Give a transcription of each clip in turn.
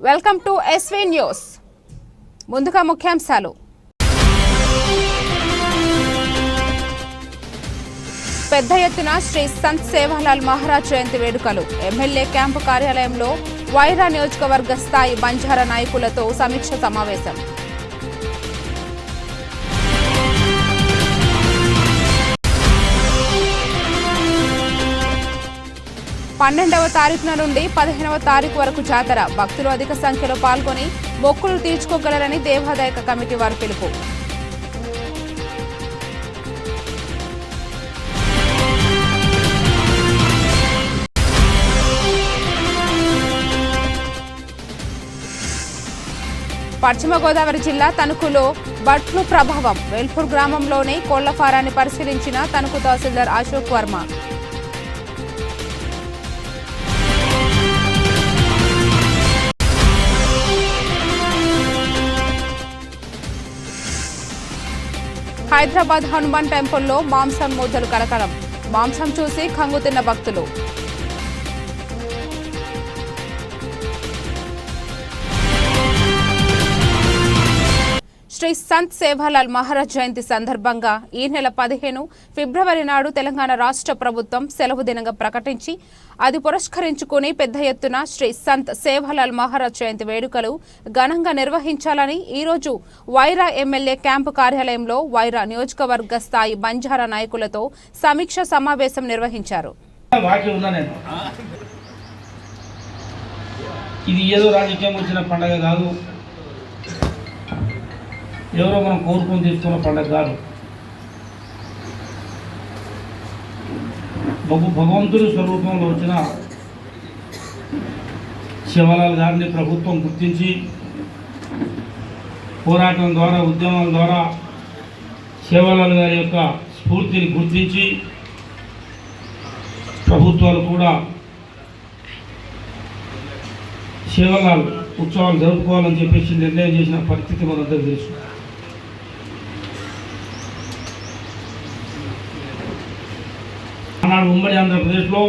Welcome to SV news. ముందుగా ముఖ్యాంశాలు. పెద్ద ఎత్తున శ్రీ సంత్ సేవాలాల్ మహారాజ్ జయంతి వేడుకలు. ఎమ్మెల్యే క్యాంపు కార్యాలయంలో వైరా నియోజకవర్గ స్థాయి బంజారా నాయకులతో సమీక్ష సమావేశం. పన్నెండవ తారీఖున నుండి 15వ తారీఖు వరకు జాతర. భక్తులు అధిక సంఖ్యలో పాల్గొని మొక్కులు తీర్చుకోగలరని దేవాదాయ కమిటీ వారు పిలుపు. పశ్చిమ గోదావరి జిల్లా తణుకులో బర్డ్ ఫ్లూ ప్రభావం. వేల్పూర్ గ్రామంలోని కోళ్ల ఫారాన్ని పరిశీలించిన తణుకు తహసీల్దార్ అశోక్ వర్మ. హైదరాబాద్ హనుమాన్ టెంపుల్లో మాంసం ముద్దలు కలకలం. మాంసం చూసి కంగుతిన్న భక్తులు. శ్రీ సంత్ సేవాలాల్ మహారాజ్ జయంతి సందర్భంగా ఈ నెల 15 ఫిబ్రవరి నాడు తెలంగాణ రాష్ట్ర ప్రభుత్వం సెలవు దినంగా ప్రకటించి అది పురస్కరించుకుని పెద్ద ఎత్తున శ్రీ సంత్ సేవాలాల్ మహారాజ్ జయంతి వేడుకలు ఘనంగా నిర్వహించాలని ఈరోజు వైరా ఎమ్మెల్యే క్యాంపు కార్యాలయంలో వైరా నియోజకవర్గ స్థాయి బంజారా నాయకులతో సమీక్ష సమావేశం నిర్వహించారు. ఇది ఏదో రాజకీయం వచ్చిన పండగ కాదు, ఎవరో మనం కోరుకొని తీసుకున్న పండగ కాదు. భగవంతుడి స్వరూపంలో వచ్చిన శివలాల్ గారిని ప్రభుత్వం గుర్తించి పోరాటం ద్వారా, ఉద్యమం ద్వారా శివలాల్ గారి యొక్క స్ఫూర్తిని గుర్తించి ప్రభుత్వాలు కూడా శివలాల్ ఉత్సవాలు జరుపుకోవాలని చెప్పేసి నిర్ణయం చేసిన పరిస్థితి మనందరికీ తెలుసు. ఆనాడు ఉమ్మడి ఆంధ్రప్రదేశ్లో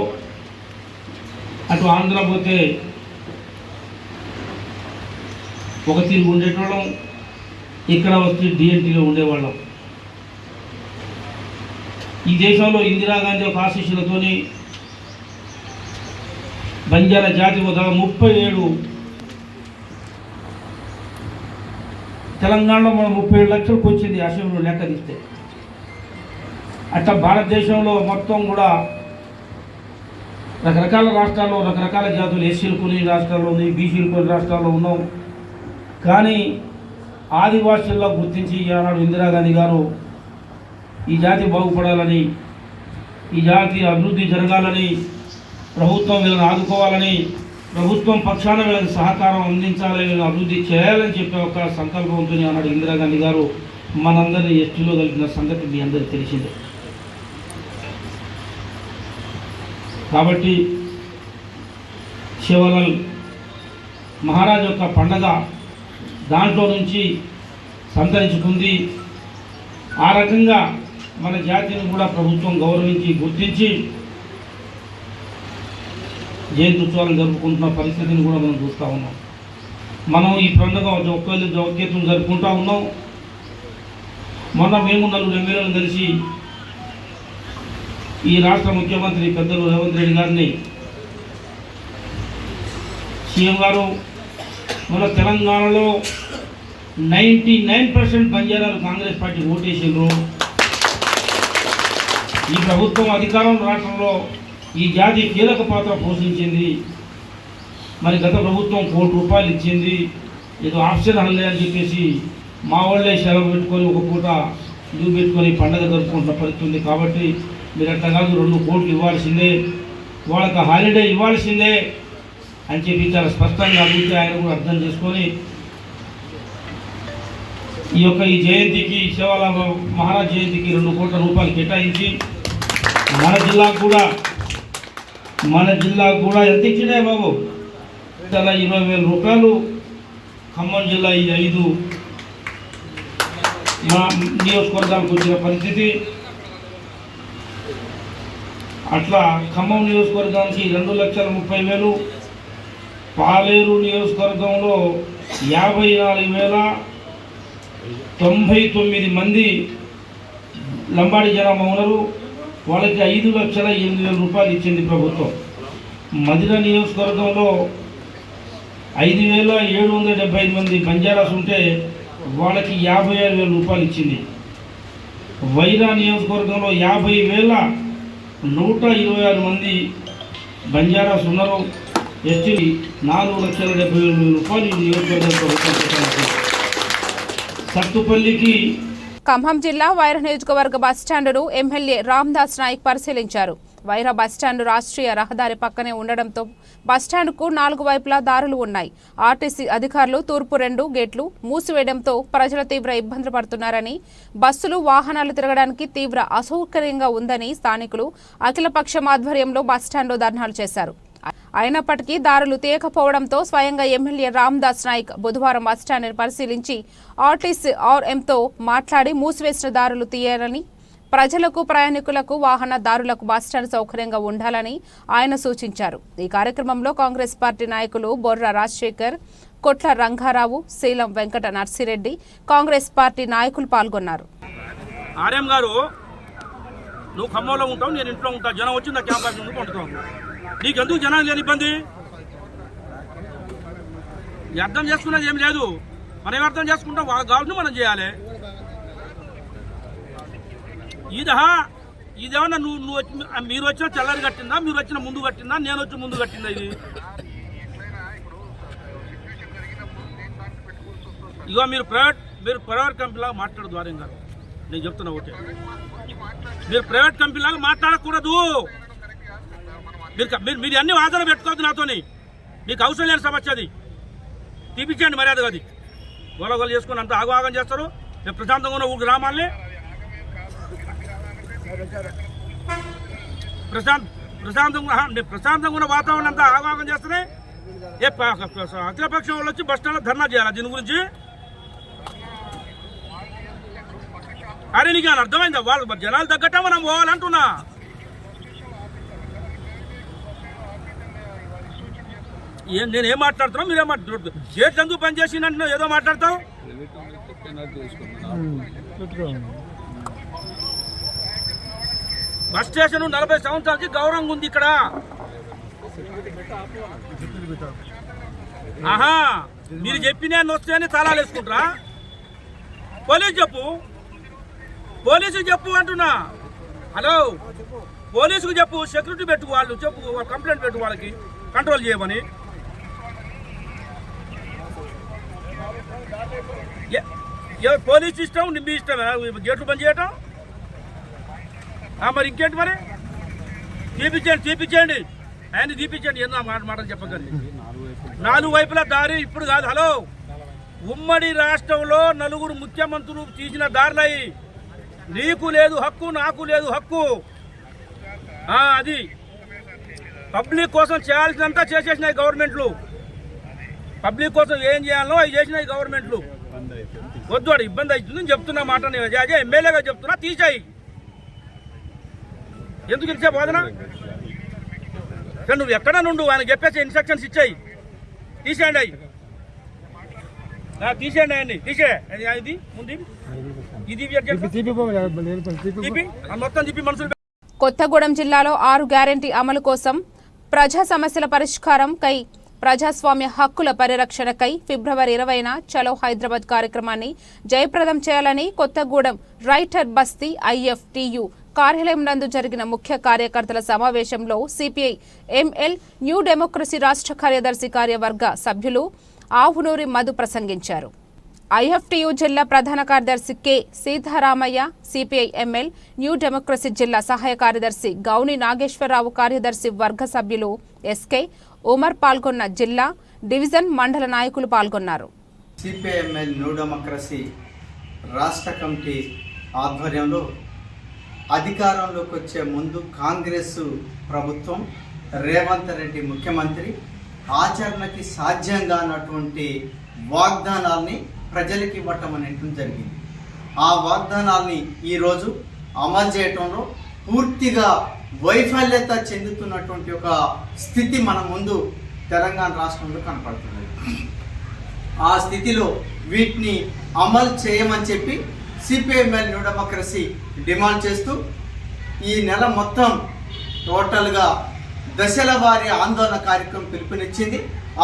అటు ఆంధ్ర పోతే ఒక తీరు ఉండేటోళ్ళం, ఇక్కడ వచ్చి డిఎన్టీలో ఉండేవాళ్ళం. ఈ దేశంలో ఇందిరాగాంధీ ఒక ఆశీస్సులతోని బంజారా జాతి ఒక 37 తెలంగాణలో మనం 37 లక్షలకు వచ్చింది అసెంబ్లీలో లెక్క తీస్తే. అట్లా భారతదేశంలో మొత్తం కూడా రకరకాల రాష్ట్రాల్లో రకరకాల జాతులు, ఎస్సీలు కొన్ని రాష్ట్రాల్లో ఉన్నాయి, బీసీలు కొన్ని రాష్ట్రాల్లో ఉన్నాం. కానీ ఆదివాసీల్లో గుర్తించి ఆనాడు ఇందిరాగాంధీ గారు ఈ జాతి బాగుపడాలని, ఈ జాతి అభివృద్ధి జరగాలని, ప్రభుత్వం వీళ్ళని ఆదుకోవాలని, ప్రభుత్వం పక్షాన వీళ్ళకి సహకారం అందించాలని, వీళ్ళని అభివృద్ధి చేయాలని చెప్పే ఒక సంకల్పంతో ఆనాడు ఇందిరాగాంధీ గారు మనందరినీ ఎస్టీలో కలిపిన సంగతి మీ అందరికీ తెలిసిందే. కాబట్టి శివలాల్ మహారాజ్ యొక్క పండగ దాంట్లో నుంచి సంతరించుకుంది. ఆ రకంగా మన జాతిని కూడా ప్రభుత్వం గౌరవించి గుర్తించి జయంతి ఉత్సవాలను జరుపుకుంటున్న పరిస్థితిని కూడా మనం చూస్తూ ఉన్నాం. మనం ఈ పండుగ జౌక్యతను జరుపుకుంటూ ఉన్నాం. మొన్న మేము 4 ఎమ్మెల్యేలను కలిసి ఈ రాష్ట్ర ముఖ్యమంత్రి పెద్దలు రేవంత్ రెడ్డి గారిని, సీఎం గారు మన తెలంగాణలో 99% బంజారాలు కాంగ్రెస్ పార్టీ ఓటేసిండ్రు. ఈ ప్రభుత్వం అధికారం రాష్ట్రంలో ఈ జాతి కీలక పాత్ర పోషించింది. మరి గత ప్రభుత్వం ₹1 కోటి ఇచ్చింది. ఏదో ఆప్షన్ హల్లే అని చెప్పేసి మా వాళ్ళే సెలవు పెట్టుకొని ఒక పూట లీవ్ పెట్టుకొని పండగ జరుపుకుంటున్న పరిస్థితి ఉంది. కాబట్టి మీరు అట్లా కాదు, 2 కోట్లు ఇవ్వాల్సిందే, వాళ్ళకి హాలిడే ఇవ్వాల్సిందే అని చెప్పి చాలా స్పష్టంగా అడిగితే ఆయన కూడా అర్థం చేసుకొని ఈ జయంతికి, శివలాల్ మహారాజ్ జయంతికి ₹2 కోట్ల కేటాయించి మన జిల్లాకు కూడా ఎంత ఇచ్చినాయి బాబు, ₹20,000. ఖమ్మం జిల్లా ఈ 5 మా నియోజకవర్గాలకు వచ్చిన పరిస్థితి. అట్లా ఖమ్మం నియోజకవర్గానికి 2,30,000, పాలేరు నియోజకవర్గంలో 54,099 మంది లంబాడి జనాభా ఉన్నారు. వాళ్ళకి 5,08,000 రూపాయలు ఇచ్చింది ప్రభుత్వం. మదిర నియోజకవర్గంలో 5,775 మంది బంజారాస్ ఉంటే వాళ్ళకి 56,000 రూపాయలు ఇచ్చింది. వైరా నియోజకవర్గంలో 50,126 మంది బంజారాస్ ఉన్నారు. ఎస్టీ 4,70,000 రూపాయలు ఈ నియోజకవర్గం ప్రభుత్వం. సత్తుపల్లికి ఖమ్మం జిల్లా వైరా నియోజకవర్గ బస్టాండును ఎమ్మెల్యే రామ్దాస్ నాయక్ పరిశీలించారు. వైరా బస్టాండు రాష్ట్రీయ రహదారి పక్కనే ఉండడంతో బస్టాండుకు 4 వైపులా దారులు ఉన్నాయి. ఆర్టీసీ అధికారులు తూర్పు 2 గేట్లు మూసివేయడంతో ప్రజలు తీవ్ర ఇబ్బందులు పడుతున్నారని, బస్సులు వాహనాలు తిరగడానికి తీవ్ర అసౌకర్యంగా ఉందని స్థానికులు అఖిలపక్షం ఆధ్వర్యంలో బస్టాండ్లో ధర్నాలు చేశారు. అయినప్పటికీ దారులు తీయకపోవడంతో స్వయంగా ఎమ్మెల్యే రామ్దాస్ నాయక్ బుధవారం బస్టాండ్ని పరిశీలించి ఆర్టీసీ ఆర్ఎంతో మాట్లాడి మూసివేసిన దారులు తీయాలని, ప్రజలకు ప్రయాణికులకు వాహనదారులకు బస్టాండ్ సౌకర్యంగా ఉండాలని ఆయన సూచించారు. ఈ కార్యక్రమంలో కాంగ్రెస్ పార్టీ నాయకులు బొర్రా రాజశేఖర్, కొట్ల రంగారావు, శీలం వెంకట నర్సిరెడ్డి, కాంగ్రెస్ పార్టీ నాయకులు పాల్గొన్నారు. ఆర్ఎం గారు, నువ్వు ఖమ్మంలో ఉంటావు, నేను ఇంట్లో ఉంటా. జనం వచ్చి నా క్యాంపస్ నుండి కొంటుతావు. నీకెందుకు జనం లేని ఇబ్బంది? అర్థం చేసుకున్నది ఏం లేదు. మనం ఏం అర్థం చేసుకుంటాం? వాళ్ళకి కావాల్సింది మనం చేయాలి. ఇదేమన్నా నువ్వు మీరు వచ్చిన చల్లరి కట్టిందా, మీరు వచ్చిన ముందు కట్టిందా, నేను వచ్చి ముందు కట్టిందా? ఇది ఇగో మీరు ప్రైవేట్ కంపెనీలాగా మాట్లాడదు ఆర్ఎం గారు. నేను చెప్తున్నా ఒకటే, మీరు ప్రైవేట్ కంపెనీలాగా మాట్లాడకూడదు. మీరు అన్ని వాదన పెట్టుకోవద్దు నాతోని. మీకు అవసరం లేని సమస్య అది. తీపించండి మర్యాదగా. అది గొలగొలు చేసుకుని అంత ఆగవాగం చేస్తారు. నేను ప్రశాంతంగా ఉన్న గ్రామాల్ని ప్రశాంతంగా ఉన్న వాతావరణం అంతా ఆగవాగం చేస్తేనే అఖిలపక్షం వాళ్ళు వచ్చి బస్టాండ్లో ధర్నా చేయాలి దీని గురించి. అరే నీకు అర్థమైందా? వాళ్ళు జనాలు తగ్గట్టే మనం పోవాలంటున్నా. నేనేం మాట్లాడుతున్నా, మీరేం మాట్లాడుతున్నారు? గేట్ ఎందుకు పని చేసిందంటున్నా ఏదో మాట్లాడతావు. బస్ స్టేషన్ 40 సంవత్సరాలకి గౌరవంగా ఉంది ఇక్కడ. ఆహా, మీరు చెప్పిన వస్తేనే తాళాలు వేసుకుంటారా? పోలీసుకు చెప్పు అంటున్నా. హలో, పోలీసుకు చెప్పు, సెక్యూరిటీ పెట్టు, వాళ్ళు చెప్పు, కంప్లైంట్ పెట్టు, వాళ్ళకి కంట్రోల్ చేయమని. పోలీస్ ఇష్టం, మీ ఇష్టమే గేట్లు బంద్ చేయటం. మరి ఇంకేంటి? మరి తీపిచ్చేయండి ఆయన తీపిచ్చేయండి. ఎన్నో మాటలు చెప్పకండి. 4 వైపులా దారి ఇప్పుడు కాదు. హలో, ఉమ్మడి రాష్ట్రంలో 4 ముఖ్యమంత్రులు తీసిన దారులయ్యి. నీకు లేదు హక్కు, నాకు లేదు హక్కు. అది పబ్లిక్ కోసం చేయాల్సినంతా చేసేసినాయి గవర్నమెంట్లు. పబ్లిక్ కోసం ఏం చేయాలో అవి చేసినాయి గవర్నమెంట్లు. వద్దు, వాడు ఇబ్బంది అవుతుందని చెప్తున్నా మాట. అదే ఎమ్మెల్యేగా చెప్తున్నా, తీసేయి. ఎందుకు ఇచ్చే బోధన? నువ్వు ఎక్కడ నుండు ఆయన చెప్పేసి ఇన్స్ట్రక్షన్స్ ఇచ్చాయి. తీసేయండి అవి, తీసేయండి అయ్యండి, తీసే. ఇది ముందు ఇది మొత్తం తిప్పి మనుషులు. కొత్తగూడెం జిల్లాలో 6 గ్యారెంటీ అమలు కోసం, ప్రజా సమస్యల పరిష్కారం కై, ప్రజాస్వామ్య హక్కుల పరిరక్షణకై ఫిబ్రవరి 20న చలో హైదరాబాద్ కార్యక్రమాన్ని జయప్రదం చేయాలని కొత్తగూడెం రైటర్ బస్తీ IFTU కార్యాలయం నందు జరిగిన ముఖ్య కార్యకర్తల సమావేశంలో సిపిఐ ఎంఎల్ న్యూ డెమోక్రసీ రాష్ట్ర కార్యదర్శి కార్యవర్గ సభ్యులు ఆవునూరి మధు ప్రసంగించారు. IFTU జిల్లా ప్రధాన కార్యదర్శి K Seetharamaiah, CPI ML new democracy జిల్లా సహాయ కార్యదర్శి గౌని నాగేశ్వరరావు, కార్యదర్శి వర్గ సభ్యులు SK ఉమర్ పాల్గొన్న జిల్లా, డివిజన్, మండల నాయకులు పాల్గొన్నారు. సిపిఐ ఎంఎల్ న్యూ డెమోక్రసీ రాష్ట్ర కమిటీ ఆధ్వర్యంలో అధికారంలోకి వచ్చే ముందు కాంగ్రెస్ ప్రభుత్వం, రేవంత్ రెడ్డి ముఖ్యమంత్రి ఆచరణకి సాధ్యంగా అన్నటువంటి వాగ్దానాల్ని ప్రజలకి ఇవ్వటం అనేటువంటి జరిగింది. ఆ వాగ్దానాల్ని ఈరోజు అమలు చేయటంలో పూర్తిగా వైఫల్యత చెందుతున్నటువంటి ఒక స్థితి మన ముందు తెలంగాణ రాష్ట్రంలో కనపడుతున్నది. ఆ స్థితిలో వీటిని అమలు చేయమని చెప్పి సిపిఐఎంఎల్ న్యూ డెమోక్రసీ డిమాండ్ చేస్తూ ఈ నెల మొత్తం టోటల్గా దశల వారీ ఆందోళన కార్యక్రమం పిలుపునిచ్చింది.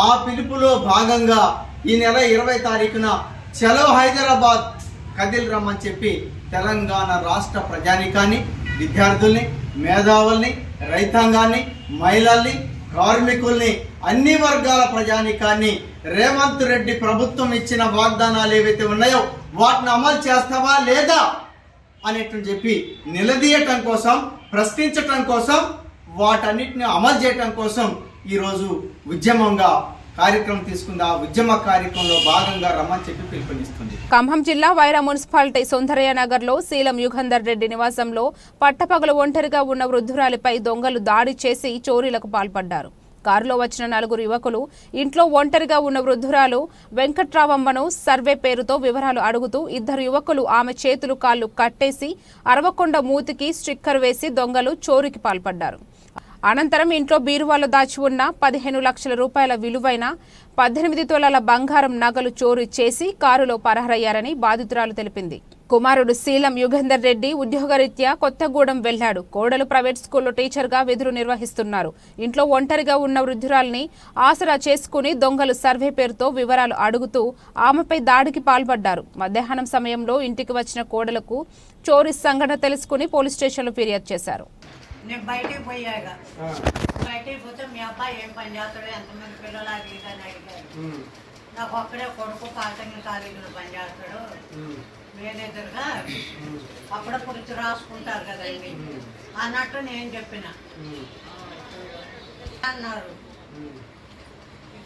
ఆ పిలుపులో భాగంగా ఈ నెల 20 తారీఖున చలో హైదరాబాద్ కదిలి రమ్మని చెప్పి తెలంగాణ రాష్ట్ర ప్రజానికాన్ని, విద్యార్థుల్ని, మేధావుల్ని, రైతాంగాన్ని, మహిళల్ని, కార్మికుల్ని, అన్ని వర్గాల ప్రజానికాన్ని రేవంత్ రెడ్డి ప్రభుత్వం ఇచ్చిన వాగ్దానాలు ఏవైతే ఉన్నాయో వాటిని అమలు చేస్తావా లేదా అనేటువంటి చెప్పి నిలదీయటం కోసం, ప్రశ్నించటం కోసం, వాటన్నిటిని అమలు చేయటం కోసం ఈరోజు ఉద్యమంగా కార్యక్రమం తీసుకుంది. ఆ ఉద్యమ కార్యక్రమంలో భాగంగా రమ్మని చెప్పి పిలుపునిస్తుంది. ఖమ్మం జిల్లా వైరా మున్సిపాలిటీ సౌందర్య నగర్ లో శీలం యుగంధర్ రెడ్డి నివాసంలో పట్టపగలు ఒంటరిగా ఉన్న వృద్ధురాలిపై దొంగలు దాడి చేసి చోరీలకు పాల్పడ్డారు. కారులో వచ్చిన 4 యువకులు ఇంట్లో ఒంటరిగా ఉన్న వృద్ధురాలు వెంకట్రావమ్మను సర్వే పేరుతో వివరాలు అడుగుతూ 2 యువకులు ఆమె చేతులు కాళ్ళు కట్టేసి అరవకొండ మూతికి స్టిక్కర్ వేసి దొంగలు చోరీకి పాల్పడ్డారు. అనంతరం ఇంట్లో బీరువాలో దాచి ఉన్న 15 లక్షల రూపాయల విలువైన 18 తులాల బంగారం నగలు చోరీ చేసి కారులో పరారయ్యారని బాధితురాలు తెలిపింది. కుమారుడు శీలం యుగంధర్ రెడ్డి ఉద్యోగరీత్యా కొత్తగూడెం వెళ్లాడు. కోడలు ప్రైవేట్ స్కూల్లో టీచర్గా విధులు నిర్వహిస్తున్నారు. ఇంట్లో ఒంటరిగా ఉన్న వృద్ధురాలిని ఆసరా చేసుకుని దొంగలు సర్వే పేరుతో వివరాలు అడుగుతూ ఆమెపై దాడికి పాల్పడ్డారు. మధ్యాహ్నం సమయంలో ఇంటికి వచ్చిన కోడలకు చోరీ సంఘటన తెలుసుకుని పోలీస్ స్టేషన్లో ఫిర్యాదు చేశారు. నేను బయటికి పోయాక బయటికి పోతే మీ అబ్బాయి ఏం పని చేస్తాడు, ఎంతమంది పిల్లలు అడిగారు అడిగారు. నాకు ఒక్కడే కొడుకు పాఠంగా కాలేజీలో పని చేస్తాడు, మేనేజర్గా అప్పుడప్పుడు రాసుకుంటారు కదండి అన్నట్టు నేను చెప్పిన. అన్నారు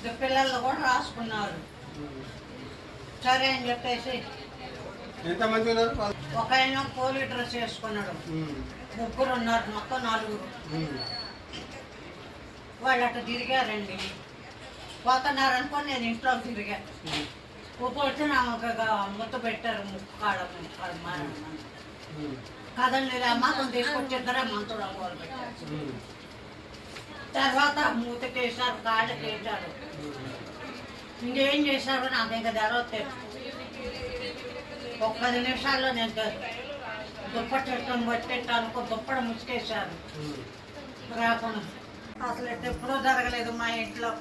2 పిల్లలు కూడా రాసుకున్నారు. సరే అని చెప్పేసి ఒక ఆయన పోలీ డ్రెస్ వేసుకున్నాడు, 3 ఉన్నారు, మొత్తం 4. వాళ్ళు అట్లా తిరిగారండి. పోతున్నారనుకొని నేను ఇంట్లో తిరిగా. వచ్చి నా ముద్ద పెట్టారు, ముక్కు కాడ కదండి మాత్రం తీసుకొచ్చేద్దరే మంతుడు అమ్మవారు పెట్టారు. తర్వాత మూతకి వేసారు, కాళ్ళకి వేసారు. ఇంకేం చేశారు నాకు ఇంకా తెరవతే. ఒక 10 నిమిషాల్లో నేను దుప్పట్టెట్టుకొని వచ్చేటానుకో దుప్పడ ముసుకేశారు రాకుండా. అసలు ఎప్పుడూ జరగలేదు మా ఇంట్లో.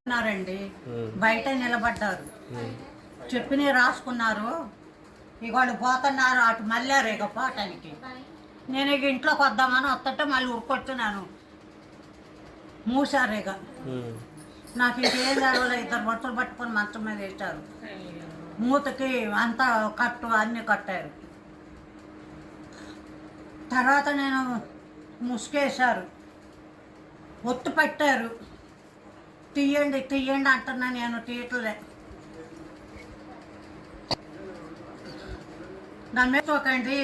ఉన్నారండి, బయట నిలబడ్డారు, చెప్పినవి రాసుకున్నారు. ఇక వాళ్ళు పోతున్నారు, అటు మళ్ళారు ఇక పోవటానికి. నేను ఇక ఇంట్లోకి వద్దామని వస్తుంటే మళ్ళీ ఉరుకొచ్చున్నాను, మూసారు. ఇక నాకు ఇంకేం జరగలేదు. 2 బట్టలు పట్టుకొని మంచం మీద వేశారు, మూతకి అంతా కట్టు అన్నీ కట్టారు. తర్వాత నేను ముసుకేశారు, ఒత్తు పెట్టారు. తీయండి తీయండి అంటున్నా, నేను తీయట్లే. నా మీద చూకండి,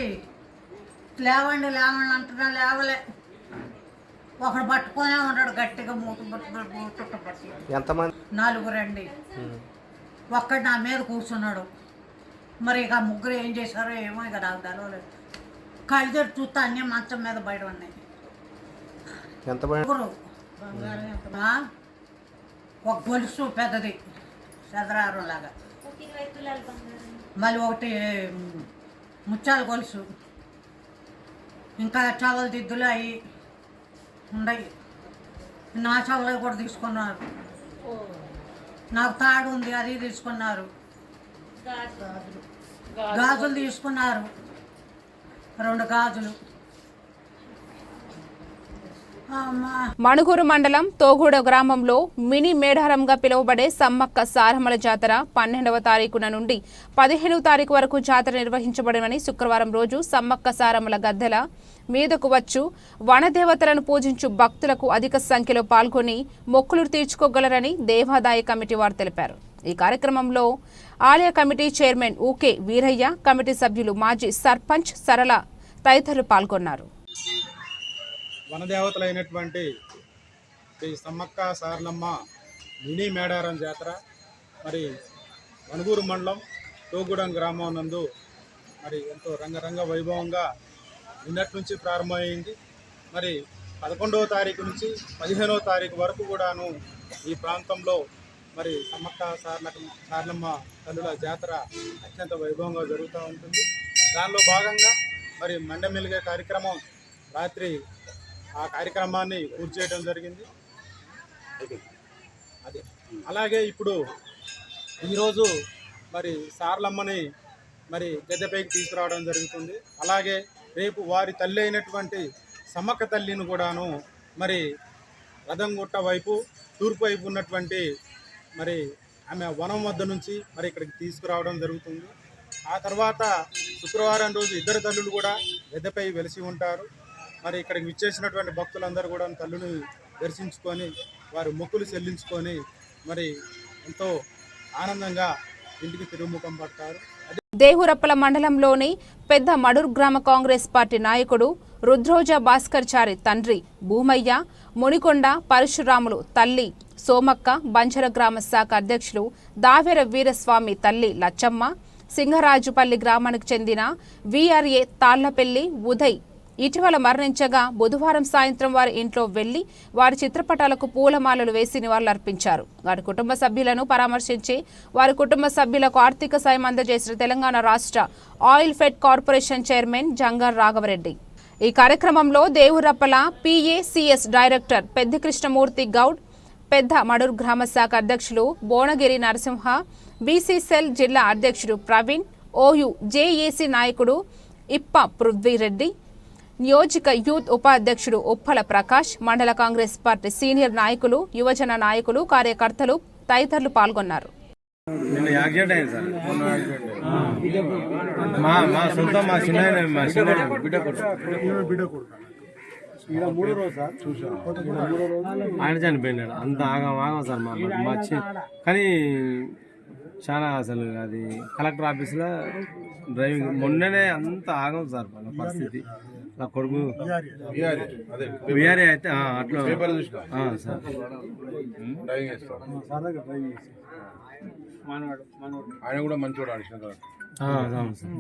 లేవండి లేవండి అంటున్నా, లేవలే. ఒకడు పట్టుకునే ఉన్నాడు గట్టిగా, మూత పట్టి. ఎంతమంది? 4 రండి. ఒక్కడు నా మీద కూర్చున్నాడు. మరి ఇక 3 ఏం చేశారో ఏమో ఇక నాకు తెలవలేదు. కళ్ళు తెరిచి చూస్తే అన్నీ మంచం మీద బయట ఉన్నాయి. ఒక గొలుసు పెద్దది చదరారం లాగా, మళ్ళీ ఒకటి ముత్యాల గొలుసు, ఇంకా చవల దిద్దులు అవి ఉన్నాయి. నా చవలు కూడా తీసుకున్నారు. నాకు తాడు ఉంది, అది తీసుకున్నారు. గాజులు తీసుకున్నారు, 2 గాజులు. మణుగూరు మండలం తోగూడ గ్రామంలో మినీ మేడారంగా పిలువబడే సమ్మక్క సారమ్మల జాతర 12వ తారీఖున నుండి 15వ తారీఖు వరకు జాతర నిర్వహించబడమని శుక్రవారం రోజు సమ్మక్క సారమ్మల గద్దెల మీదకు వచ్చు వనదేవతలను పూజించు భక్తులకు అధిక సంఖ్యలో పాల్గొని మొక్కులు తీర్చుకోగలరని దేవాదాయ కమిటీ వారు తెలిపారు. ఈ కార్యక్రమంలో ఆలయ కమిటీ చైర్మన్ ఊకే వీరయ్య, కమిటీ సభ్యులు మాజీ సర్పంచ్ సరళ తదితరులు పాల్గొన్నారు. వనదేవతలైనటువంటి శ్రీ సమ్మక్క సారలమ్మ మినీ మేడారం జాతర మరి వణుగూరు మండలం తోగూడెం గ్రామం నందు మరి ఎంతో రంగరంగ వైభవంగా నిన్నటి నుంచి ప్రారంభమైంది. మరి 11వ తారీఖు నుంచి 15వ తారీఖు వరకు కూడాను ఈ ప్రాంతంలో మరి సమ్మక్క సారలమ్మ తల్లుల జాతర అత్యంత వైభవంగా జరుగుతూ ఉంటుంది. దానిలో భాగంగా మరి మండమెలిగే కార్యక్రమం రాత్రి ఆ కార్యక్రమాన్ని పూర్తి చేయడం జరిగింది. అదే అలాగే ఇప్పుడు ఈరోజు మరి సారలమ్మని మరి గద్దెపైకి తీసుకురావడం జరుగుతుంది. అలాగే రేపు వారి తల్లి అయినటువంటి సమ్మక్క తల్లిని కూడాను మరి రథంగుట్ట వైపు తూర్పు వైపు ఉన్నటువంటి మరి ఆమె వనం వద్ద నుంచి మరి ఇక్కడికి తీసుకురావడం జరుగుతుంది. ఆ తర్వాత శుక్రవారం రోజు ఇద్దరు తల్లులు కూడా గద్దెపై వెలిసి ఉంటారు. మరి ఇక్కడికి విచ్చేసినటువంటి భక్తులందరూ కూడా తల్లుని దర్శించుకొని వారి మొక్కులు చెల్లించుకొని మరి ఎంతో ఆనందంగా ఇంటికి తిరుగుముఖం పడతారు. దేహురప్పల మండలంలోని పెద్ద మడూర్ గ్రామ కాంగ్రెస్ పార్టీ నాయకుడు రుద్రోజ భాస్కర్చారి తండ్రి భూమయ్య, మునికొండ పరశురాములు తల్లి సోమక్క, బంజర గ్రామ శాఖ అధ్యక్షులు దావెర వీరస్వామి తల్లి లచ్చమ్మ, సింగరాజుపల్లి గ్రామానికి చెందిన వీఆర్ఏ తాళ్లపల్లి ఉదయ్ ఇటీవల మరణించగా బుధవారం సాయంత్రం వారి ఇంట్లో వెళ్లి వారి చిత్రపటాలకు పూలమాలలు వేసి నివాళులర్పించారు. వారి కుటుంబ సభ్యులను పరామర్శించి వారి కుటుంబ సభ్యులకు ఆర్థిక సాయం అందజేసిన తెలంగాణ రాష్ట్ర oil fed corporation chairman Jangar Raghavareddy. ఈ కార్యక్రమంలో దేవురప్పల పిఏసిఎస్ డైరెక్టర్ పెద్ది కృష్ణమూర్తి గౌడ్, పెద్ద మడూర్ గ్రామ శాఖ అధ్యక్షులు బోనగిరి నరసింహ, బీసీసెల్ జిల్లా అధ్యక్షుడు ప్రవీణ్, ఓయు జేఏసీ నాయకుడు ఇప్ప పృథ్వీరెడ్డి, నియోజక యూత్ ఉపాధ్యక్షుడు ఉప్పల ప్రకాష్, మండల కాంగ్రెస్ పార్టీ సీనియర్ నాయకులు, యువజన నాయకులు, కార్యకర్తలు తదితరులు పాల్గొన్నారు. ఆయన చనిపోయినాడు. అంత ఆగం సార్ మా కానీ చాలా అసలు అది కలెక్టర్ ఆఫీస్లో డ్రైవింగ్ మొన్ననే అంత ఆగం సార్ మన పరిస్థితి. నా కొడుకు విఆర్ఏ అయితే అట్లా సార్ ఆయన కూడా మంచివాడు అడిషన్ అవును సార్.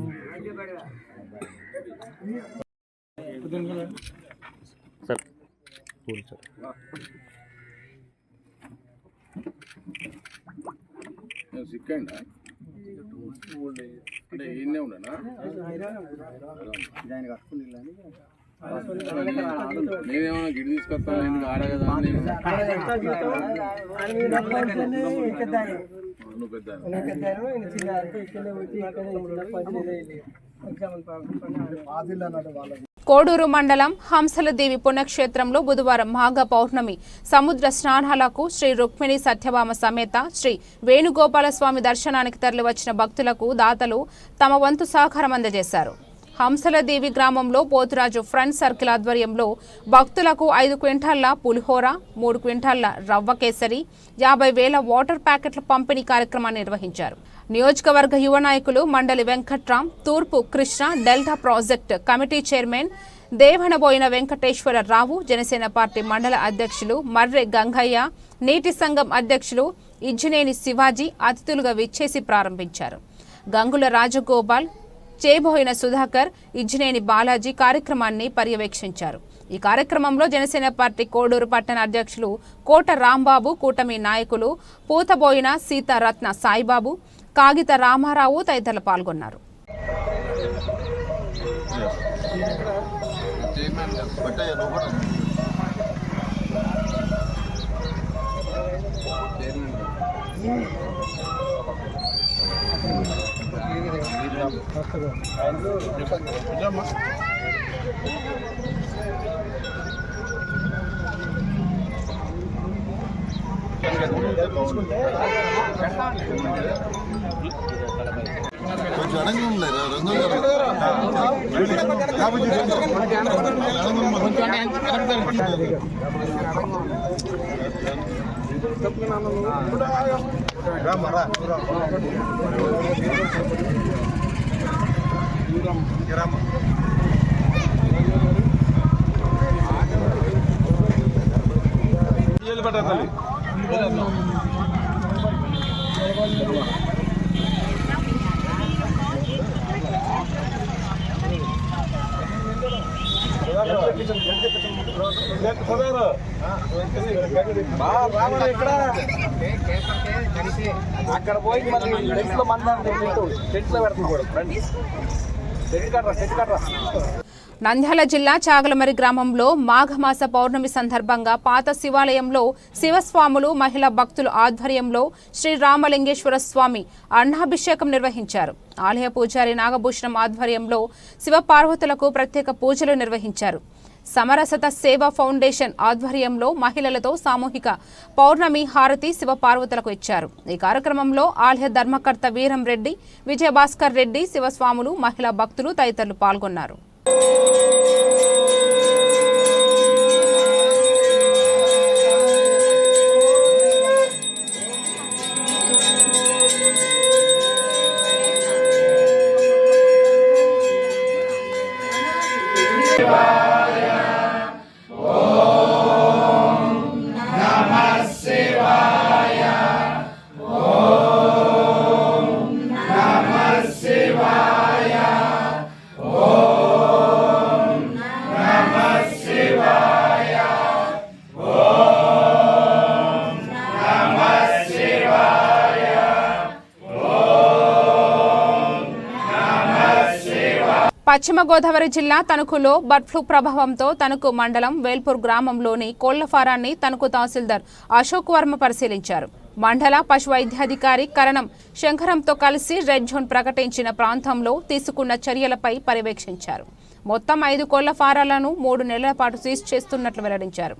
సిక్కండి అంటే ఈయనే ఉన్నానా? నేనేమన్నా గిడి తీసుకొస్తాను ఎందుకు ఆడ కదా నువ్వు పెద్ద కోడూరు మండలం హంసలదేవి పుణ్యక్షేత్రంలో బుధవారం మాఘ పౌర్ణమి సముద్ర స్నానాలకు శ్రీ రుక్మిణి సత్యభామ సమేత శ్రీ వేణుగోపాలస్వామి దర్శనానికి తరలివచ్చిన భక్తులకు దాతలు తమ వంతు సహకారం అందజేశారు. హంసలదేవి గ్రామంలో పోతురాజు ఫ్రెండ్ సర్కిల్ ఆధ్వర్యంలో భక్తులకు 5 క్వింటాళ్ల పులిహోర, 3 క్వింటాళ్ల రవ్వ కేసరి, 50,000 వాటర్ ప్యాకెట్ల పంపిణీ కార్యక్రమాన్ని నిర్వహించారు. నియోజకవర్గ యువ నాయకులు మండలి వెంకట్రామ్, తూర్పు Krishna delta project committee chairman Devanaboyina Venkateswararao, Janasena party మండల అధ్యక్షులు మర్రె గంగయ్య, నీటి సంఘం అధ్యక్షులు ఇజ్జినేని శివాజీ అతిథులుగా విచ్చేసి ప్రారంభించారు. గంగుల రాజగోపాల్, చేబోయిన సుధాకర్, ఇజ్జినేని బాలాజీ కార్యక్రమాన్ని పర్యవేక్షించారు. ఈ కార్యక్రమంలో జనసేన పార్టీ కోడూరు పట్టణ అధ్యక్షులు కోట రాంబాబు, కూటమి నాయకులు పూతబోయిన సీతారత్న సాయిబాబు, కాగిత రామారావు తదితరులు పాల్గొన్నారు. అక్కడ పోయి టెంట్లో నంద్యాల జిల్లా చాగలమరి గ్రామంలో మాఘమాస పౌర్ణమి సందర్భంగా పాత శివాలయంలో శివస్వాములు మహిళా భక్తుల ఆధ్వర్యంలో శ్రీ రామలింగేశ్వర స్వామి అన్నాభిషేకం నిర్వహించారు. ఆలయ పూజారి నాగభూషణం ఆధ్వర్యంలో శివపార్వతులకు ప్రత్యేక పూజలు నిర్వహించారు. సమరసత సేవా ఫౌండేషన్ ఆధ్వర్యంలో మహిళలతో సామూహిక పౌర్ణమి హారతి శివపార్వతులకు ఇచ్చారు. ఈ కార్యక్రమంలో ఆలయ ధర్మకర్త వీరం రెడ్డి, విజయభాస్కర్ రెడ్డి, శివస్వాములు, మహిళా భక్తులు తదితరులు పాల్గొన్నారు. పశ్చిమ గోదావరి జిల్లా తణుకులో బర్డ్ ఫ్లూ ప్రభావంతో తణుకు మండలం వేల్పూర్ గ్రామంలోని కోళ్ల ఫారాన్ని తణుకు తహసీల్దార్ అశోక్ వర్మ పరిశీలించారు. మండల పశు వైద్యాధికారి కరణం శంకరంతో కలిసి రెడ్ జోన్ ప్రకటించిన ప్రాంతంలో తీసుకున్న చర్యలపై పర్యవేక్షించారు. మొత్తం 5 కోళ్ల ఫారాలను 3 నెలల పాటు సీజ్ చేస్తున్నట్లు వెల్లడించారు.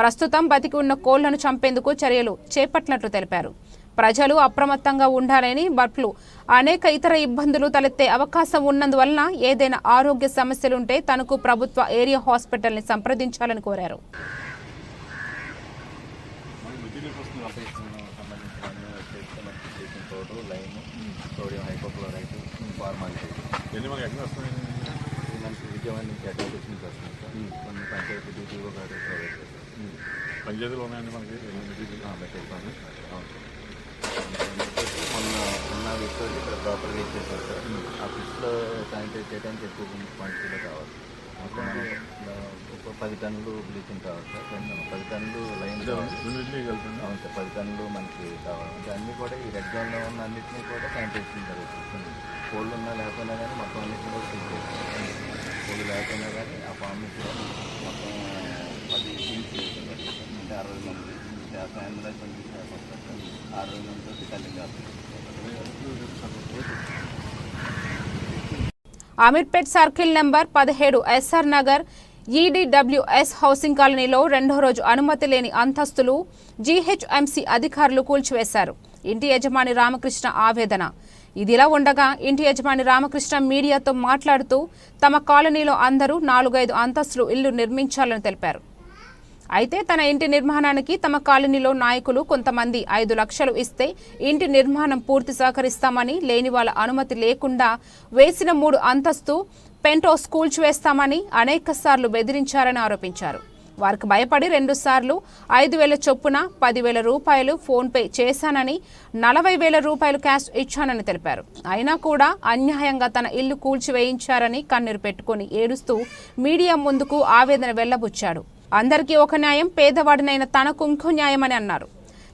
ప్రస్తుతం బతికి ఉన్న కోళ్లను చంపేందుకు చర్యలు చేపట్టినట్లు తెలిపారు. ప్రజలు అప్రమత్తంగా ఉండాలని, బర్డ్ ఫ్లూ అనేక ఇతర ఇబ్బందులు తలెత్తే అవకాశం ఉన్నందువలన ఏదైనా ఆరోగ్య సమస్యలుంటే తణుకు ప్రభుత్వ ఏరియా హాస్పిటల్ని సంప్రదించాలని కోరారు. పంచాయతీలో ఉన్నాయండి మనకి పెట్టేస్తాను. మొన్న ఉన్న విషయాలు ఇక్కడ ప్రాపర్గా ఇచ్చేసారు సార్. ఆ ఫిష్లో శానిటైజ్ చేయడానికి ఎక్కువ క్వాంటిటీలో కావాలి. మొత్తం ఒక 10 టన్నులు బ్లీచింగ్ కావాలి సార్. 10 టన్నులు లైన్ వెళ్తుంది. అవును సార్, 10 టన్నులు మనకి కావాలి. అంటే అన్నీ కూడా ఈ రెడ్ జోన్లో ఉన్న అన్నింటినీ కూడా శానిటైజేషన్ జరుగుతుంది. కోళ్ళు ఉన్నా లేకపోయినా కానీ మొత్తం అన్నింటినీ కూడా ఫిల్ చేస్తాం. కోళ్ళు లేకపోయినా కానీ ఆ ఫామ్ నుంచి మొత్తం 10 టీమ్స్ అంటే 60 మంది స్టాఫ్, అంబులెన్స్ 20 స్టాఫ్ వస్తారు సార్. 60 మంది తల్లి Ameerpet circle number 17 SR Nagar EDWS housing కాలనీలో 2వ రోజు అనుమతి లేని అంతస్తులు జీహెచ్ఎంసీ అధికారులు కూల్చివేశారు. ఇంటి యజమాని రామకృష్ణ ఆవేదన. ఇదిలా ఉండగా ఇంటి యజమాని రామకృష్ణ మీడియాతో మాట్లాడుతూ తమ కాలనీలో అందరూ 4-5 అంతస్తులు ఇల్లు నిర్మించాలని తెలిపారు. అయితే తన ఇంటి నిర్మాణానికి తమ కాలనీలో నాయకులు కొంతమంది 5 లక్షలు ఇస్తే ఇంటి నిర్మాణం పూర్తి సహకరిస్తామని, లేని వాళ్ళ అనుమతి లేకుండా వేసిన 3 అంతస్తు పెంట్హౌస్ కూల్చివేస్తామని అనేక సార్లు బెదిరించారని ఆరోపించారు. వారికి భయపడి 2 సార్లు 5,000 చొప్పున 10,000 రూపాయలు ఫోన్పే చేశానని, 40,000 రూపాయలు క్యాష్ ఇచ్చానని తెలిపారు. అయినా కూడా అన్యాయంగా తన ఇల్లు కూల్చివేయించారని కన్నీరు పెట్టుకుని ఏడుస్తూ మీడియా ముందుకు ఆవేదన వెళ్లబుచ్చాడు. అందరికీ ఒక న్యాయం, పేదవాడినైన తనకు ఇంకో న్యాయమని అన్నారు.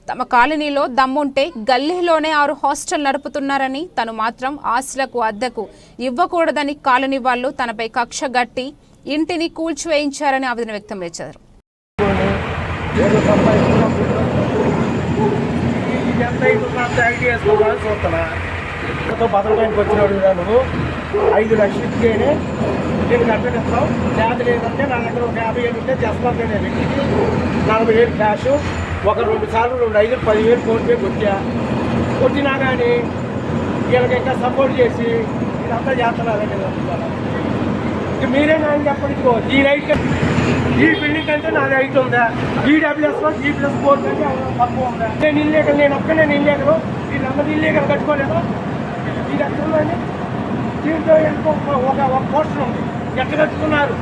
తమ కాలనీలో దమ్ముంటే గల్లీలోనే 6 హాస్టల్ నడుపుతున్నారని, తను మాత్రం ఆస్తులకు అద్దెకు ఇవ్వకూడదని కాలనీ వాళ్లు తనపై కక్ష గట్టి ఇంటిని కూల్చివేయించారని ఆవేదన వ్యక్తం చేశారు. బతకడానికి వచ్చినాడు నువ్వు 5 లక్షలు ఇస్తేనే నేను కట్టనిస్తాం. లేదు లేదంటే నా దగ్గర ఒక 50,000 ఉంటే చేస్తాను. నేను వ్యక్తికి 40,000 క్యాష్, ఒక 2 సార్లు 2 5 10,000 ఫోన్పే కొట్టినా కానీ వీళ్ళకి ఇంకా సపోర్ట్ చేసి ఇదంతా చేస్తున్నారండి. ఇక మీరే నాకు చెప్పండి. ఈ రైట్ ఈ బిల్డింగ్ కంటే నాది రైట్ ఉందా? ఈడబ్ల్యూఎస్లో G+4 కంటే తక్కువ ఉందా? నేను ఇల్లేకలు, నేను ఒక్కనే ఇల్లేకలు, వీళ్ళందరూ ఇల్లేకలు కట్టుకోలేదు. ఇది ఎక్కడ ఉందండి? దీంట్లో ఒక పోస్టర్ ఉంది. ఎక్కడ కట్టుకున్నారు?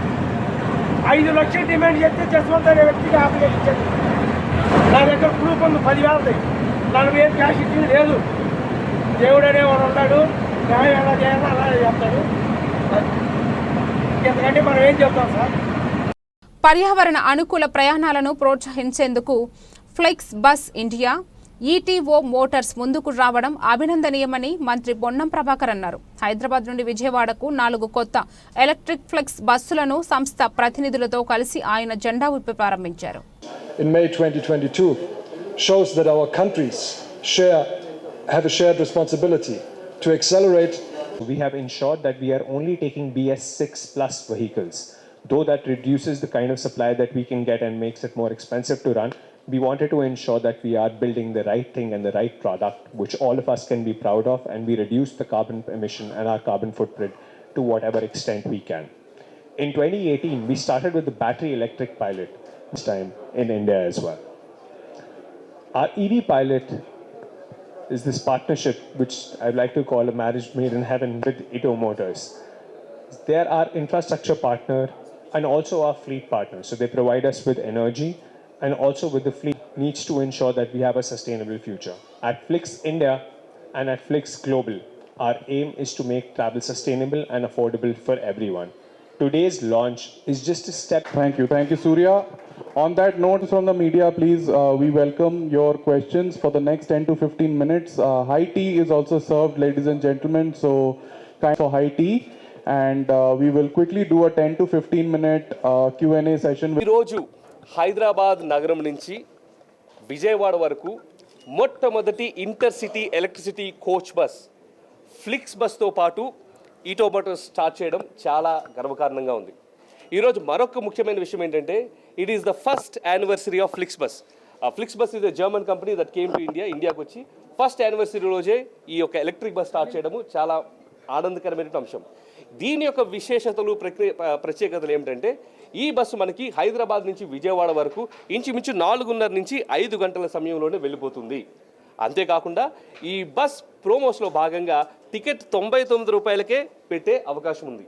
5 లక్షలు డిమాండ్ చేస్తే జస్వంత్ అనే వ్యక్తికి 50,000 ఇచ్చారు. నా దగ్గర ప్రూఫ్ ఉంది 10,000 40,000 క్యాష్ ఇచ్చింది లేదు. దేవుడు అనేవాడు ఉన్నాడు, న్యాయం ఎలా చేయాలో అలా చేస్తాడు. ఎందుకంటే మనం ఏం చెప్తాం సార్. పర్యావరణ అనుకూల ప్రయాణాలను ప్రోత్సహించేందుకు FlixBus India ETO Motors ముందుకు రావడం అభినందనీయమని మంత్రి పొన్నం ప్రభాకర్ అన్నారు. హైదరాబాద్ నుండి విజయవాడకు 4 కొత్త ఎలక్ట్రిక్ ఫ్లెక్స్ బస్సులను సంస్థ ప్రతినిధులతో కలిసి ఆయన జెండా ఊపి ప్రారంభించారు. In May 2022 shows that our countries have a shared responsibility to accelerate. We have ensured that we are only taking BS6 plus vehicles. Though that reduces the kind of supply that we can get and makes it more expensive to run, we wanted to ensure that we are building the right thing and the right product, which all of us can be proud of, and we reduce the carbon emission and our carbon footprint to whatever extent we can. In 2018, we started with the battery electric pilot, this time in India as well. Our EV pilot is this partnership, which I'd like to call a marriage made in heaven with Ito Motors. They're our infrastructure partner and also our fleet partner. So they provide us with energy, and also with the fleet needs to ensure that we have a sustainable future. At Flix India and at Flix Global, our aim is to make travel sustainable and affordable for everyone. Today's launch is just a step. Thank you, Surya. On that note, from the media, please, we welcome your questions for the next 10 to 15 minutes. High tea is also served, ladies and gentlemen, so time for high tea. And we will quickly do a 10 to 15 minute Q&A session. ఈరోజు హైదరాబాద్ నగరం నుంచి విజయవాడ వరకు మొట్టమొదటి intercity electricity coach bus ఫ్లిక్స్ బస్తో పాటు ఈటో Motors start చేయడం చాలా గర్వకారణంగా ఉంది. ఈరోజు మరొక ముఖ్యమైన విషయం ఏంటంటే it is the first anniversary of FlixBus. FlixBus is a German company that came to ఇండియాకి వచ్చి ఫస్ట్ యానివర్సరీ రోజే ఈ యొక్క ఎలక్ట్రిక్ బస్ స్టార్ట్ చేయడము చాలా ఆనందకరమైన అంశం. దీని యొక్క విశేషతలు ప్రత్యేకతలు ఏమిటంటే ఈ బస్సు మనకి హైదరాబాద్ నుంచి విజయవాడ వరకు ఇంచుమించు 4:30 నుంచి 5 గంటల సమయంలోనే వెళ్ళిపోతుంది. అంతేకాకుండా ఈ బస్ ప్రోమోస్లో భాగంగా టికెట్ 99 రూపాయలకే పెట్టే అవకాశం ఉంది.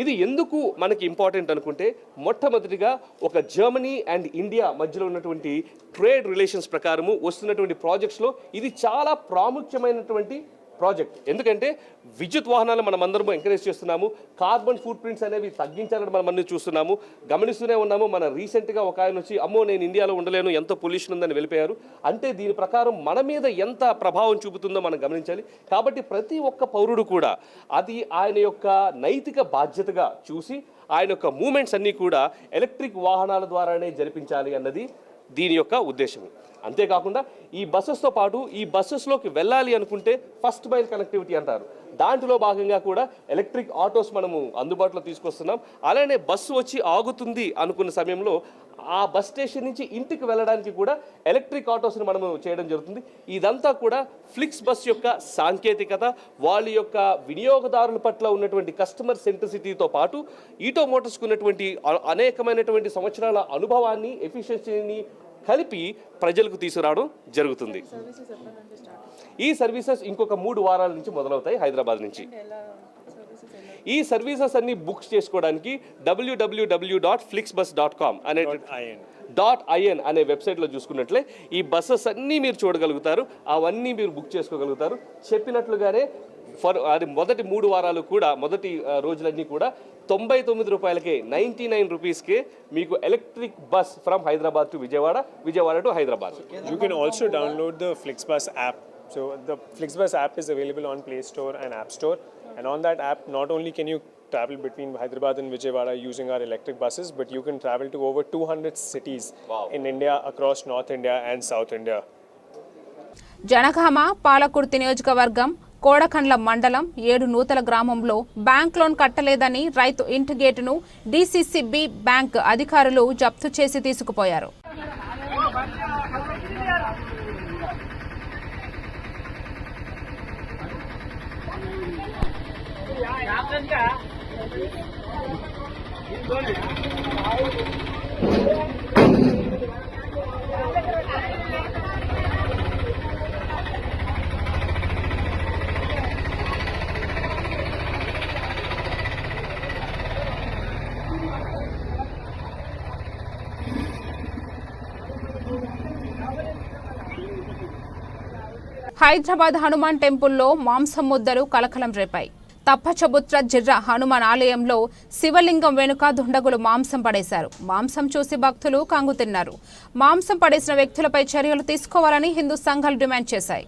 ఇది ఎందుకు మనకి ఇంపార్టెంట్ అనుకుంటే మొట్టమొదటిగా ఒక జర్మనీ అండ్ ఇండియా మధ్యలో ఉన్నటువంటి ట్రేడ్ రిలేషన్స్ ప్రకారము వస్తున్నటువంటి ప్రాజెక్ట్స్లో ఇది చాలా ప్రాముఖ్యమైనటువంటి ప్రాజెక్ట్. ఎందుకంటే విద్యుత్ వాహనాలు మనం అందరము ఎంకరేజ్ చేస్తున్నాము, కార్బన్ ఫుట్ ప్రింట్స్ అనేవి తగ్గించాలని మనం అన్ని చూస్తున్నాము, గమనిస్తూనే ఉన్నాము. మన రీసెంట్గా ఒక ఆయన వచ్చి అమ్మో నేను ఇండియాలో ఉండలేను, ఎంత పొల్యూషన్ ఉందని వెళ్ళిపోయారు. అంటే దీని ప్రకారం మన మీద ఎంత ప్రభావం చూపుతుందో మనం గమనించాలి. కాబట్టి ప్రతి ఒక్క పౌరుడు కూడా అది ఆయన యొక్క నైతిక బాధ్యతగా చూసి ఆయన యొక్క మూమెంట్స్ అన్నీ కూడా ఎలక్ట్రిక్ వాహనాల ద్వారానే జరిపించాలి అన్నది దీని యొక్క ఉద్దేశం. అంతేకాకుండా ఈ బస్సెస్తో పాటు ఈ బస్సెస్లోకి వెళ్ళాలి అనుకుంటే ఫస్ట్ మైల్ కనెక్టివిటీ అంటారు, దాంట్లో భాగంగా కూడా ఎలక్ట్రిక్ ఆటోస్ మనము అందుబాటులో తీసుకొస్తున్నాం. అలానే బస్సు వచ్చి ఆగుతుంది అనుకున్న సమయంలో ఆ బస్ స్టేషన్ నుంచి ఇంటికి వెళ్ళడానికి కూడా ఎలక్ట్రిక్ ఆటోస్ని మనము చేయడం జరుగుతుంది. ఇదంతా కూడా ఫ్లిక్స్ బస్ యొక్క సాంకేతికత, వాళ్ళ యొక్క వినియోగదారుల పట్ల ఉన్నటువంటి కస్టమర్ సెంట్రిసిటీతో పాటు ఈటో మోటార్స్కి ఉన్నటువంటి అనేకమైనటువంటి సంవత్సరాల అనుభవాన్ని, ఎఫిషియన్సీని కలిపి ప్రజలకు తీసుకురావడం జరుగుతుంది. ఈ సర్వీసెస్ ఇంకొక 3 వారాల నుంచి మొదలవుతాయి హైదరాబాద్ నుంచి. ఈ సర్వీసెస్ అన్ని బుక్ చేసుకోవడానికి www.flixbus.com అనే .in అనే వెబ్సైట్లో చూసుకున్నట్లే ఈ బస్సెస్ అన్నీ మీరు చూడగలుగుతారు, అవన్నీ మీరు బుక్ చేసుకోగలుగుతారు. చెప్పినట్లుగానే మొదటి 3 వారాలు కూడా మొదటి రోజులన్నీ కూడా 99 రూపాయలకే 99 రూపీస్కే మీకు electric bus from Hyderabad to Vijayawada to Hyderabad. You can also download the FlixBus app. So the FlixBus app is available on Play Store and App Store, and on that app not only can you travel between Hyderabad and Vijayawada using our electric buses, but you can travel to over 200 cities in India, across North India and South India. Jangaon Palakurthi నియోజకవర్గం కోడకండ్ల మండలం 7 నూతల గ్రామంలో bank loan కట్టలేదని రైతు ఇంటి గేటును DCCB bank అధికారులు జప్తు చేసి తీసుకుపోయారు. హైదరాబాద్ హనుమాన్ టెంపుల్లో మాంసం ముద్దలు కలకలం రేపాయి. తప్పచబుత్ర జిర్రా హనుమాన్ ఆలయంలో శివలింగం వెనుక దుండగులు మాంసం పడేశారు. మాంసం చూసి భక్తులు కంగుతిన్నారు. మాంసం పడేసిన వ్యక్తులపై చర్యలు తీసుకోవాలని హిందూ సంఘాలు డిమాండ్ చేశాయి.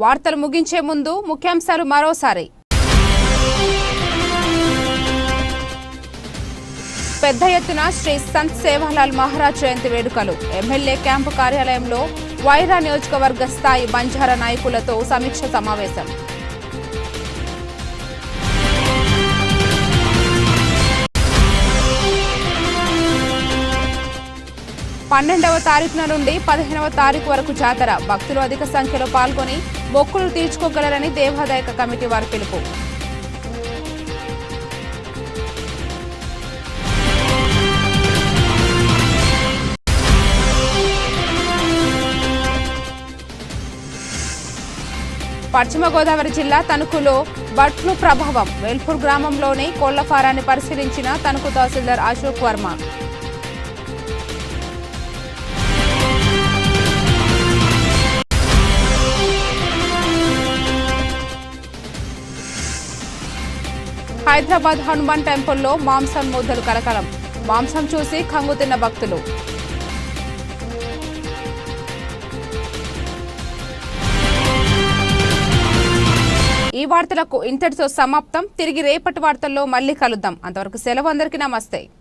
వార్తలు ముగించే ముందు ముఖ్యాంశాలు మరోసారి. పెద్ద ఎత్తున శ్రీ సంత్ సేవాలాల్ మహారాజ్ జయంతి వేడుకలు. ఎమ్మెల్యే క్యాంపు కార్యాలయంలో వైరా నియోజకవర్గ స్థాయి బంజారా నాయకులతో సమీక్ష సమావేశం. పన్నెండవ తారీఖున నుండి 15వ తారీఖు వరకు జాతర. భక్తులు అధిక సంఖ్యలో పాల్గొని మొక్కులు తీర్చుకోగలరని దేవాదాయ కమిటీ వారు పిలుపు. పశ్చిమ గోదావరి జిల్లా తణుకులో బర్డ్ ఫ్లూ ప్రభావం. వేల్పూర్ గ్రామంలోని కోళ్ల ఫారాన్ని పరిశీలించిన తణుకు తహసీల్దార్ అశోక్ వర్మ. హైదరాబాద్ హనుమాన్ టెంపుల్లో మాంసం ముద్దలు కలకలం. మాంసం చూసి కంగుతిన్న భక్తులు. ఈ వార్తలకు ఇంతటితో సమాప్తం. తిరిగి రేపటి వార్తల్లో మళ్ళీ కలుద్దాం. అంతవరకు సెలవు. అందరికీ నమస్తే.